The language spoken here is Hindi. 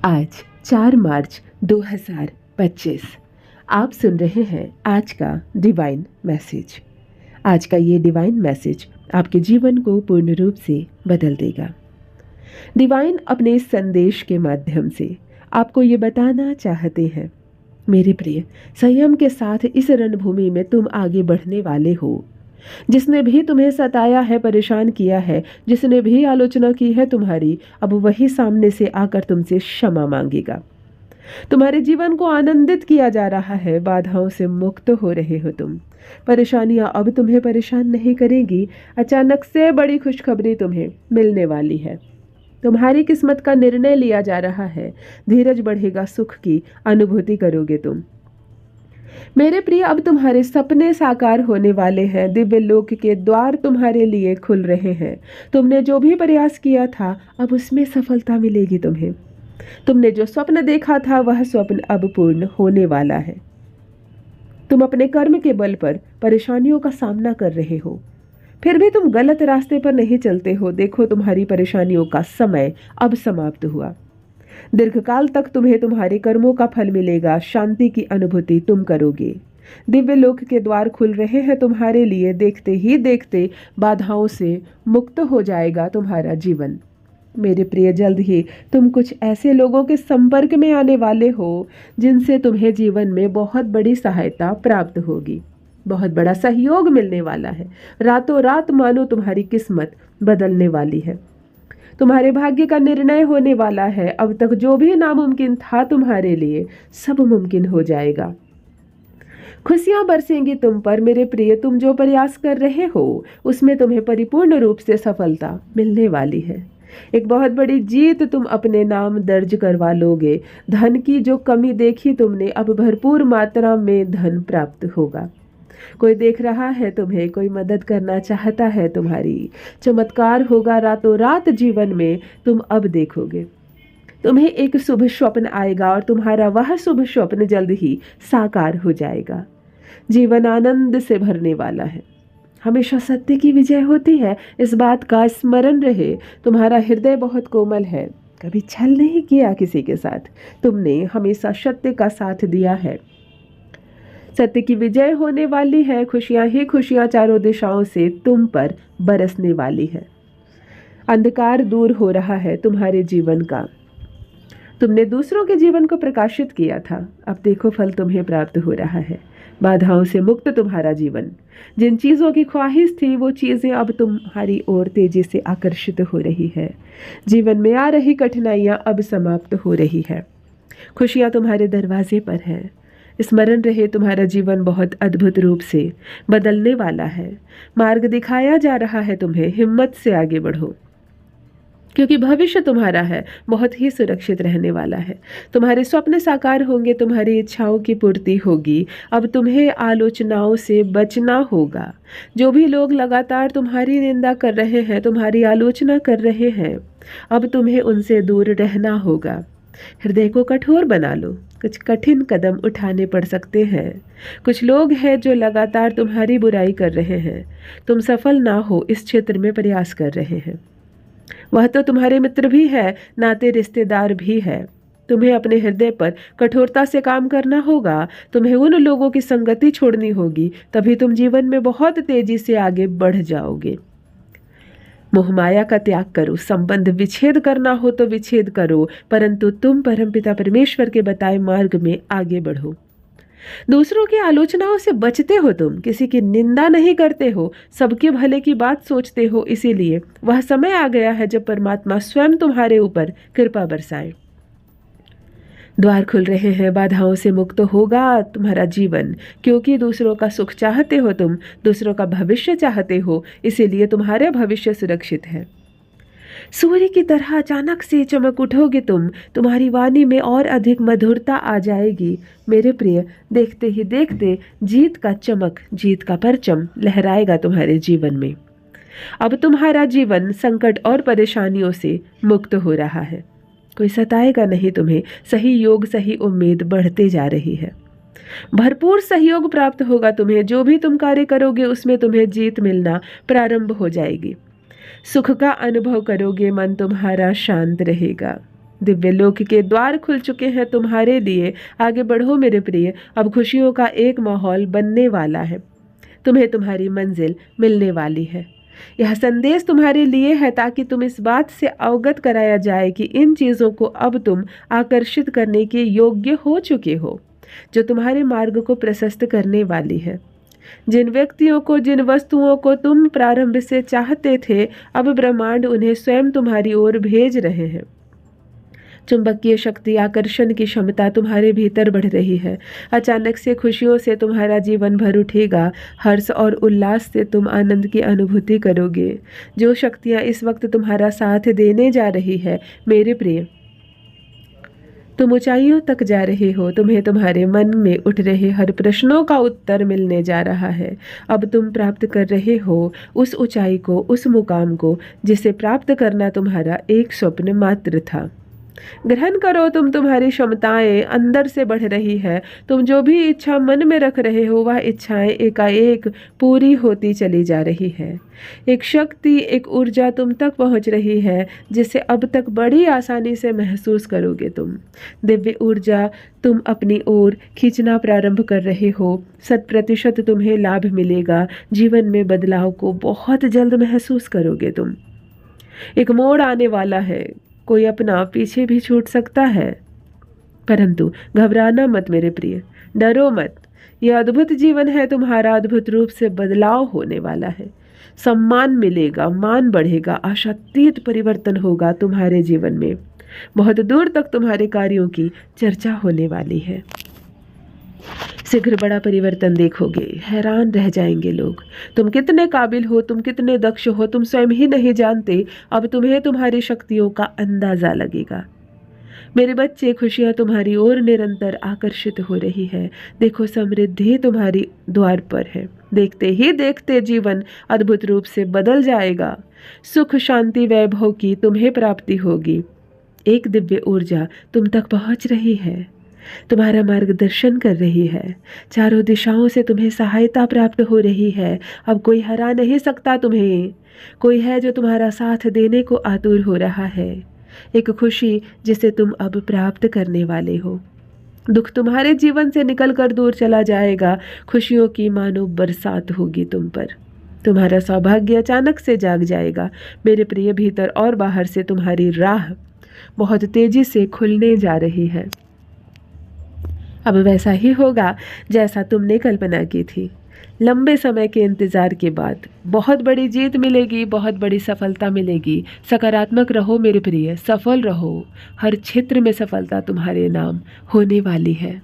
आज 4 मार्च 2025। आप सुन रहे हैं आज का डिवाइन मैसेज। आज का ये डिवाइन मैसेज आपके जीवन को पूर्ण रूप से बदल देगा। डिवाइन अपने इस संदेश के माध्यम से आपको ये बताना चाहते हैं, मेरे प्रिय, संयम के साथ इस रणभूमि में तुम आगे बढ़ने वाले हो। जिसने भी तुम्हें सताया है, परेशान किया है, जिसने भी आलोचना की है तुम्हारी, अब वही सामने से आकर तुमसे क्षमा मांगेगा। तुम्हारे जीवन को आनंदित किया जा रहा है, बाधाओं से मुक्त हो रहे हो। परेशानियां अब तुम्हें परेशान नहीं करेंगी। अचानक से बड़ी खुशखबरी तुम्हें मिलने वाली है। तुम्हारी किस्मत का निर्णय लिया जा रहा है। धीरज बढ़ेगा, सुख की अनुभूति करोगे तुम। मेरे प्रिय, अब तुम्हारे सपने साकार होने वाले हैं। दिव्य लोक के द्वार तुम्हारे लिए खुल रहे हैं। तुमने जो भी प्रयास किया था, अब उसमें सफलता मिलेगी तुम्हें। तुमने जो स्वप्न देखा था, वह स्वप्न अब पूर्ण होने वाला है। तुम अपने कर्म के बल पर परेशानियों का सामना कर रहे हो, फिर भी तुम गलत रास्ते पर नहीं चलते हो। देखो, तुम्हारी परेशानियों का समय अब समाप्त हुआ। दीर्घकाल तक तुम्हें तुम्हारे कर्मों का फल मिलेगा। शांति की अनुभूति तुम करोगे। दिव्य लोक के द्वार खुल रहे हैं तुम्हारे लिए। देखते ही देखते बाधाओं से मुक्त हो जाएगा तुम्हारा जीवन। मेरे प्रिय, जल्द ही तुम कुछ ऐसे लोगों के संपर्क में आने वाले हो जिनसे तुम्हें जीवन में बहुत बड़ी सहायता प्राप्त होगी। बहुत बड़ा सहयोग मिलने वाला है। रातों रात मानो तुम्हारी किस्मत बदलने वाली है। तुम्हारे भाग्य का निर्णय होने वाला है। अब तक जो भी नामुमकिन था तुम्हारे लिए, सब मुमकिन हो जाएगा। खुशियां बरसेंगी तुम पर मेरे प्रिय। तुम जो प्रयास कर रहे हो उसमें तुम्हें परिपूर्ण रूप से सफलता मिलने वाली है। एक बहुत बड़ी जीत तुम अपने नाम दर्ज करवा लोगे। धन की जो कमी देखी तुमने, अब भरपूर मात्रा में धन प्राप्त होगा। कोई देख रहा है तुम्हें, कोई मदद करना चाहता है तुम्हारी। चमत्कार होगा रातों रात जीवन में। तुम अब देखोगे, तुम्हें एक शुभ स्वप्न आएगा और तुम्हारा वह शुभ स्वप्न जल्द ही साकार हो जाएगा। जीवन आनंद से भरने वाला है। हमेशा सत्य की विजय होती है, इस बात का स्मरण रहे। तुम्हारा हृदय बहुत कोमल है। कभी छल नहीं किया किसी के साथ। तुमने हमेशा सत्य का साथ दिया है। सत्य की विजय होने वाली है। खुशियां ही खुशियां चारों दिशाओं से तुम पर बरसने वाली है। अंधकार दूर हो रहा है तुम्हारे जीवन का। तुमने दूसरों के जीवन को प्रकाशित किया था, अब देखो फल तुम्हें प्राप्त हो रहा है। बाधाओं से मुक्त तुम्हारा जीवन। जिन चीज़ों की ख्वाहिश थी, वो चीज़ें अब तुम्हारी ओर तेजी से आकर्षित हो रही है। जीवन में आ रही कठिनाइयां अब समाप्त हो रही है। खुशियां तुम्हारे दरवाजे पर हैं। स्मरण रहे, तुम्हारा जीवन बहुत अद्भुत रूप से बदलने वाला है। मार्ग दिखाया जा रहा है तुम्हें। हिम्मत से आगे बढ़ो, क्योंकि भविष्य तुम्हारा है, बहुत ही सुरक्षित रहने वाला है। तुम्हारे स्वप्न साकार होंगे, तुम्हारी इच्छाओं की पूर्ति होगी। अब तुम्हें आलोचनाओं से बचना होगा। जो भी लोग लगातार तुम्हारी निंदा कर रहे हैं, तुम्हारी आलोचना कर रहे हैं, अब तुम्हें उनसे दूर रहना होगा। हृदय को कठोर बना लो। कुछ कठिन कदम उठाने पड़ सकते हैं। कुछ लोग हैं जो लगातार तुम्हारी बुराई कर रहे हैं। तुम सफल ना हो इस क्षेत्र में प्रयास कर रहे हैं। वह तो तुम्हारे मित्र भी है, नाते रिश्तेदार भी है। तुम्हें अपने हृदय पर कठोरता से काम करना होगा। तुम्हें उन लोगों की संगति छोड़नी होगी, तभी तुम जीवन में बहुत तेजी से आगे बढ़ जाओगे। मोहमाया का त्याग करो। संबंध विच्छेद करना हो तो विच्छेद करो, परंतु तुम परमपिता परमेश्वर के बताए मार्ग में आगे बढ़ो। दूसरों की आलोचनाओं से बचते हो तुम। किसी की निंदा नहीं करते हो, सबके भले की बात सोचते हो। इसीलिए वह समय आ गया है जब परमात्मा स्वयं तुम्हारे ऊपर कृपा बरसाए। द्वार खुल रहे हैं। बाधाओं से मुक्त होगा तुम्हारा जीवन, क्योंकि दूसरों का सुख चाहते हो तुम, दूसरों का भविष्य चाहते हो। इसीलिए तुम्हारा भविष्य सुरक्षित है। सूर्य की तरह अचानक से चमक उठोगे तुम। तुम्हारी वाणी में और अधिक मधुरता आ जाएगी। मेरे प्रिय, देखते ही देखते जीत का चमक, जीत का परचम लहराएगा तुम्हारे जीवन में। अब तुम्हारा जीवन संकट और परेशानियों से मुक्त हो रहा है। कोई सताएगा नहीं तुम्हें। सही योग, सही उम्मीद बढ़ते जा रही है। भरपूर सहयोग प्राप्त होगा तुम्हें। जो भी तुम कार्य करोगे उसमें तुम्हें जीत मिलना प्रारंभ हो जाएगी। सुख का अनुभव करोगे, मन तुम्हारा शांत रहेगा। दिव्य लोक के द्वार खुल चुके हैं तुम्हारे लिए। आगे बढ़ो मेरे प्रिय, अब खुशियों का एक माहौल बनने वाला है। तुम्हें तुम्हारी मंजिल मिलने वाली है। यह संदेश तुम्हारे लिए है ताकि तुम इस बात से अवगत कराया जाए कि इन चीज़ों को अब तुम आकर्षित करने के योग्य हो चुके हो, जो तुम्हारे मार्ग को प्रशस्त करने वाली है। जिन व्यक्तियों को, जिन वस्तुओं को तुम प्रारंभ से चाहते थे, अब ब्रह्मांड उन्हें स्वयं तुम्हारी ओर भेज रहे हैं। चुंबकीय शक्ति, आकर्षण की क्षमता तुम्हारे भीतर बढ़ रही है। अचानक से खुशियों से तुम्हारा जीवन भर उठेगा। हर्ष और उल्लास से तुम आनंद की अनुभूति करोगे। जो शक्तियाँ इस वक्त तुम्हारा साथ देने जा रही है मेरे प्रिय, तुम ऊंचाइयों तक जा रहे हो। तुम्हें तुम्हारे मन में उठ रहे हर प्रश्नों का उत्तर मिलने जा रहा है। अब तुम प्राप्त कर रहे हो उस ऊंचाई को, उस मुकाम को जिसे प्राप्त करना तुम्हारा एक स्वप्न मात्र था। ग्रहण करो, तुम्हारी क्षमताएं अंदर से बढ़ रही है। तुम जो भी इच्छा मन में रख रहे हो, वह इच्छाएं एकाएक पूरी होती चली जा रही है। एक शक्ति, एक ऊर्जा तुम तक पहुंच रही है जिसे अब तक बड़ी आसानी से महसूस करोगे तुम। दिव्य ऊर्जा तुम अपनी ओर खींचना प्रारंभ कर रहे हो। 100% तुम्हें लाभ मिलेगा। जीवन में बदलाव को बहुत जल्द महसूस करोगे तुम। एक मोड़ आने वाला है। कोई अपना पीछे भी छूट सकता है, परंतु घबराना मत मेरे प्रिय, डरो मत। यह अद्भुत जीवन है तुम्हारा। अद्भुत रूप से बदलाव होने वाला है। सम्मान मिलेगा, मान बढ़ेगा, आशातीत परिवर्तन होगा तुम्हारे जीवन में। बहुत दूर तक तुम्हारे कार्यों की चर्चा होने वाली है। शीघ्र बड़ा परिवर्तन देखोगे। हैरान रह जाएंगे लोग। तुम कितने काबिल हो, तुम कितने दक्ष हो, तुम स्वयं ही नहीं जानते। अब तुम्हें तुम्हारी शक्तियों का अंदाजा लगेगा। मेरे बच्चे, खुशियाँ तुम्हारी ओर निरंतर आकर्षित हो रही है। देखो, समृद्धि तुम्हारी द्वार पर है। देखते ही देखते जीवन अद्भुत रूप से बदल जाएगा। सुख, शांति, वैभव की तुम्हें प्राप्ति होगी। एक दिव्य ऊर्जा तुम तक पहुँच रही है, तुम्हारा मार्गदर्शन कर रही है। चारों दिशाओं से तुम्हें सहायता प्राप्त हो रही है। अब कोई हरा नहीं सकता तुम्हें। कोई है जो तुम्हारा साथ देने को आतुर हो रहा है। एक खुशी जिसे तुम अब प्राप्त करने वाले हो। दुख तुम्हारे जीवन से निकलकर दूर चला जाएगा। खुशियों की मानो बरसात होगी तुम पर। तुम्हारा सौभाग्य अचानक से जाग जाएगा मेरे प्रिय। भीतर और बाहर से तुम्हारी राह बहुत तेजी से खुलने जा रही है। अब वैसा ही होगा जैसा तुमने कल्पना की थी। लंबे समय के इंतज़ार के बाद बहुत बड़ी जीत मिलेगी, बहुत बड़ी सफलता मिलेगी। सकारात्मक रहो मेरे प्रिय, सफल रहो। हर क्षेत्र में सफलता तुम्हारे नाम होने वाली है।